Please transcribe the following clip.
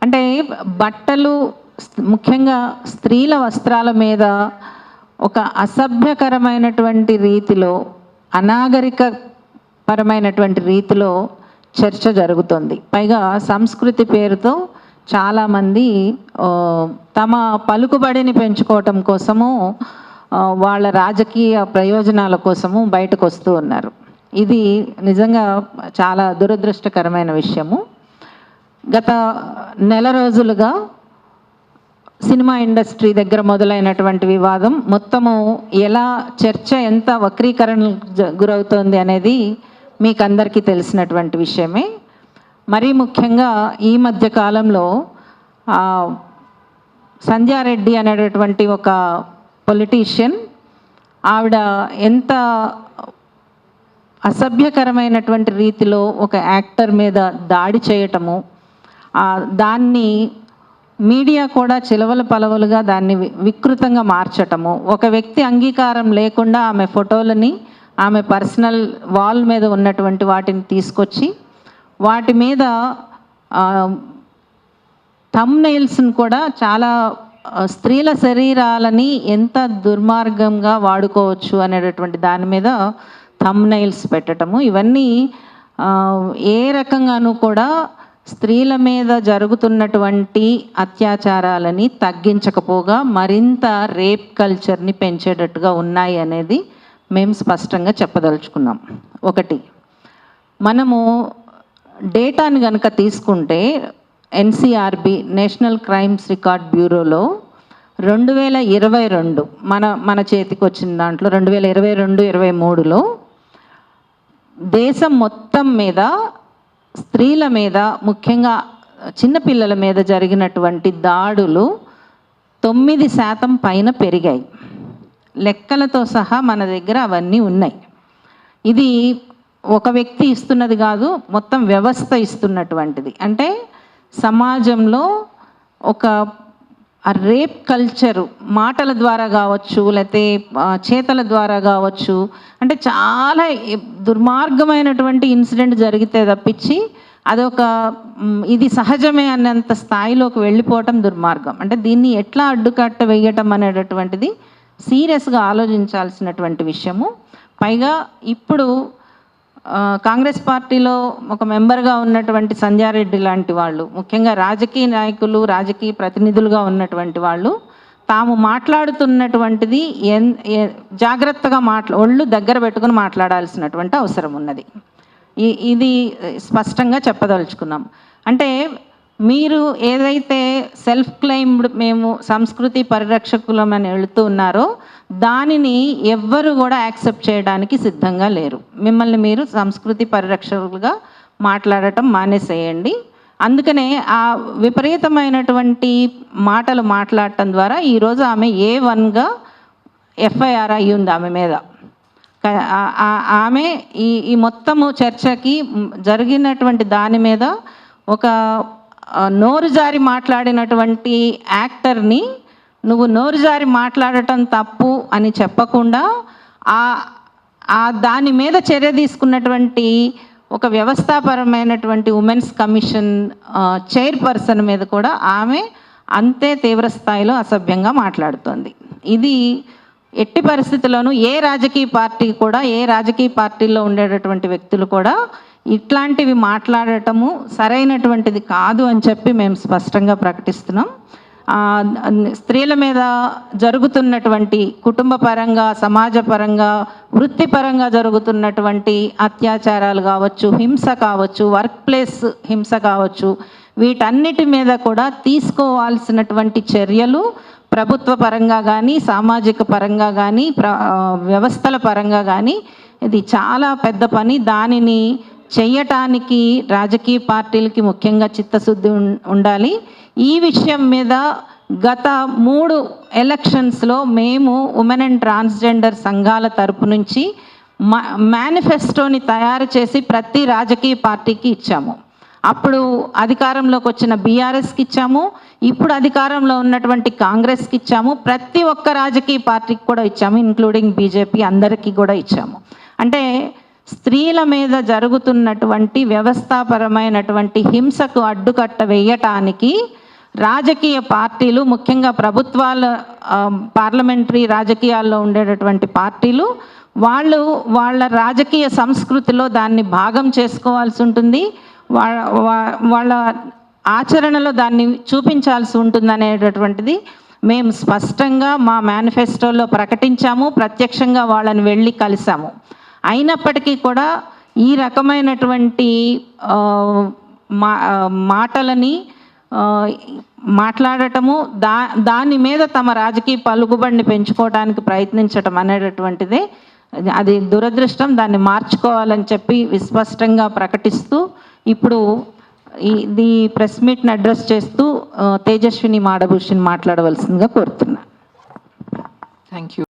అంటే బట్టలు ముఖ్యంగా స్త్రీల వస్త్రాల మీద ఒక అసభ్యకరమైనటువంటి రీతిలో, అనాగరిక పరమైనటువంటి రీతిలో చర్చ జరుగుతుంది. పైగా సంస్కృతి పేరుతో చాలామంది తమ పలుకుబడిని పెంచుకోవటం కోసము, వాళ్ళ రాజకీయ ప్రయోజనాల కోసము బయటకు వస్తూ ఉన్నారు. ఇది నిజంగా చాలా దురదృష్టకరమైన విషయము. గత నెల రోజులుగా సినిమా ఇండస్ట్రీ దగ్గర మొదలైనటువంటి వివాదం మొత్తము ఎలా చర్చ ఎంత వక్రీకరణకు గురవుతోంది అనేది మీకు అందరికీ తెలిసినటువంటి విషయమే. మరీ ముఖ్యంగా ఈ మధ్య కాలంలో సంధ్యారెడ్డి అనేటటువంటి ఒక పొలిటీషియన్, ఆవిడ ఎంత అసభ్యకరమైనటువంటి రీతిలో ఒక యాక్టర్ మీద దాడి చేయటము, దాన్ని మీడియా కూడా చిలవల పలవలుగా దాన్ని వికృతంగా మార్చటము, ఒక వ్యక్తి అంగీకారం లేకుండా ఆమె ఫోటోలని ఆమె పర్సనల్ వాల్ మీద ఉన్నటువంటి వాటిని తీసుకొచ్చి వాటి మీద థంబ్నెయిల్స్ని కూడా చాలా స్త్రీల శరీరాలని ఎంత దుర్మార్గంగా వాడుకోవచ్చు అనేటటువంటి దాని మీద థంబ్నెయిల్స్ పెట్టడము, ఇవన్నీ ఏ రకంగానూ కూడా స్త్రీల మీద జరుగుతున్నటువంటి అత్యాచారాలని తగ్గించకపోగా మరింత రేప్ కల్చర్ని పెంచేటట్టుగా ఉన్నాయి అనేది మేము స్పష్టంగా చెప్పదలుచుకున్నాం. ఒకటి, మనము డేటాని కనుక తీసుకుంటే ఎన్సిఆర్బి నేషనల్ క్రైమ్స్ రికార్డ్ బ్యూరోలో 2022 మన చేతికి వచ్చిన దాంట్లో 2022-23లో దేశం మొత్తం మీద స్త్రీల మీద, ముఖ్యంగా చిన్నపిల్లల మీద జరిగినటువంటి దాడులు 9% పైన పెరిగాయి. లెక్కలతో సహా మన దగ్గర అవన్నీ ఉన్నాయి. ఇది ఒక వ్యక్తి ఇస్తున్నది కాదు, మొత్తం వ్యవస్థ ఇస్తున్నటువంటిది. అంటే సమాజంలో ఒక రేప్ కల్చరు మాటల ద్వారా కావచ్చు, లేకపోతే చేతల ద్వారా కావచ్చు, అంటే చాలా దుర్మార్గమైనటువంటి ఇన్సిడెంట్ జరిగితే తప్పించి అదొక ఇది సహజమే అన్నంత స్థాయిలోకి వెళ్ళిపోవటం దుర్మార్గం. అంటే దీన్ని ఎట్లా అడ్డుకట్ట వేయటం అనేటటువంటిది సీరియస్గా ఆలోచించాల్సినటువంటి విషయము. పైగా ఇప్పుడు కాంగ్రెస్ పార్టీలో ఒక మెంబర్గా ఉన్నటువంటి సంధ్యారెడ్డి లాంటి వాళ్ళు, ముఖ్యంగా రాజకీయ నాయకులు, రాజకీయ ప్రతినిధులుగా ఉన్నటువంటి వాళ్ళు తాము మాట్లాడుతున్నటువంటిది జాగ్రత్తగా ఒళ్ళు దగ్గర పెట్టుకుని మాట్లాడాల్సినటువంటి అవసరం ఉన్నది. ఇది స్పష్టంగా చెప్పదలుచుకున్నాం. అంటే మీరు ఏదైతే సెల్ఫ్ క్లెయిమ్డ్ మేము సంస్కృతి పరిరక్షకులమని వెళుతూ ఉన్నారో దానిని ఎవ్వరు కూడా యాక్సెప్ట్ చేయడానికి సిద్ధంగా లేరు. మిమ్మల్ని మీరు సంస్కృతి పరిరక్షకులుగా మాట్లాడటం మానేసేయండి. అందుకనే ఆ విపరీతమైనటువంటి మాటలు మాట్లాడటం ద్వారా ఈరోజు ఆమె A1గా ఎఫ్ఐఆర్ అయ్యి ఉంది ఆమె మీద. ఆమె ఈ మొత్తము చర్చకి జరిగినటువంటి దాని మీద ఒక నోరు జారి మాట్లాడినటువంటి యాక్టర్ని నువ్వు నోరు జారి మాట్లాడటం తప్పు అని చెప్పకుండా దాని మీద చర్య తీసుకున్నటువంటి ఒక వ్యవస్థాపరమైనటువంటి ఉమెన్స్ కమిషన్ చైర్పర్సన్ మీద కూడా ఆమె అంతే తీవ్ర స్థాయిలో అసభ్యంగా మాట్లాడుతోంది. ఇది ఎట్టి పరిస్థితుల్లోనూ ఏ రాజకీయ పార్టీ కూడా, ఏ రాజకీయ పార్టీల్లో ఉండేటటువంటి వ్యక్తులు కూడా ఇట్లాంటివి మాట్లాడటము సరైనటువంటిది కాదు అని చెప్పి మేము స్పష్టంగా ప్రకటిస్తున్నాం. స్త్రీల మీద జరుగుతున్నటువంటి కుటుంబ పరంగా, సమాజ పరంగా, వృత్తిపరంగా జరుగుతున్నటువంటి అత్యాచారాలు కావచ్చు, హింస కావచ్చు, వర్క్ ప్లేస్ హింస కావచ్చు, వీటన్నిటి మీద కూడా తీసుకోవాల్సినటువంటి చర్యలు ప్రభుత్వ పరంగా కానీ, సామాజిక పరంగా కానీ, వ్యవస్థల పరంగా కానీ ఇది చాలా పెద్ద పని. దానిని చెయ్యటానికి రాజకీయ పార్టీలకి ముఖ్యంగా చిత్తశుద్ధి ఉండాలి. ఈ విషయం మీద గత 3 ఎలక్షన్స్లో మేము ఉమెన్ అండ్ ట్రాన్స్జెండర్ సంఘాల తరపు నుంచి మేనిఫెస్టోని తయారు చేసి ప్రతి రాజకీయ పార్టీకి ఇచ్చాము. అప్పుడు అధికారంలోకి వచ్చిన బీఆర్ఎస్కి ఇచ్చాము, ఇప్పుడు అధికారంలో ఉన్నటువంటి కాంగ్రెస్కి ఇచ్చాము, ప్రతి ఒక్క రాజకీయ పార్టీకి కూడా ఇచ్చాము, ఇంక్లూడింగ్ బీజేపీ అందరికీ కూడా ఇచ్చాము. అంటే స్త్రీల మీద జరుగుతున్నటువంటి వ్యవస్థాపరమైనటువంటి హింసకు అడ్డుకట్ట వేయటానికి రాజకీయ పార్టీలు, ముఖ్యంగా ప్రభుత్వాల పార్లమెంటరీ రాజకీయాల్లో ఉండేటటువంటి పార్టీలు వాళ్ళ రాజకీయ సంస్కృతిలో దాన్ని భాగం చేసుకోవాల్సి ఉంటుంది, వాళ్ళ ఆచరణలో దాన్ని చూపించాల్సి ఉంటుంది అనేటటువంటిది మేము స్పష్టంగా మా మేనిఫెస్టోలో ప్రకటించాము, ప్రత్యక్షంగా వాళ్ళని వెళ్ళి కలిసాము. అయినప్పటికీ కూడా ఈ రకమైనటువంటి మాటలని మాట్లాడటము, దాని మీద తమ రాజకీయ పలుకుబడిని పెంచుకోవడానికి ప్రయత్నించటం అనేటటువంటిదే అది దురదృష్టం. దాన్ని మార్చుకోవాలని చెప్పి విస్పష్టంగా ప్రకటిస్తూ ఇప్పుడు ఈ ప్రెస్ మీట్ని అడ్రస్ చేస్తూ తేజస్విని మాడభూషణ్ మాట్లాడవలసిందిగా కోరుతున్నా. Thank you.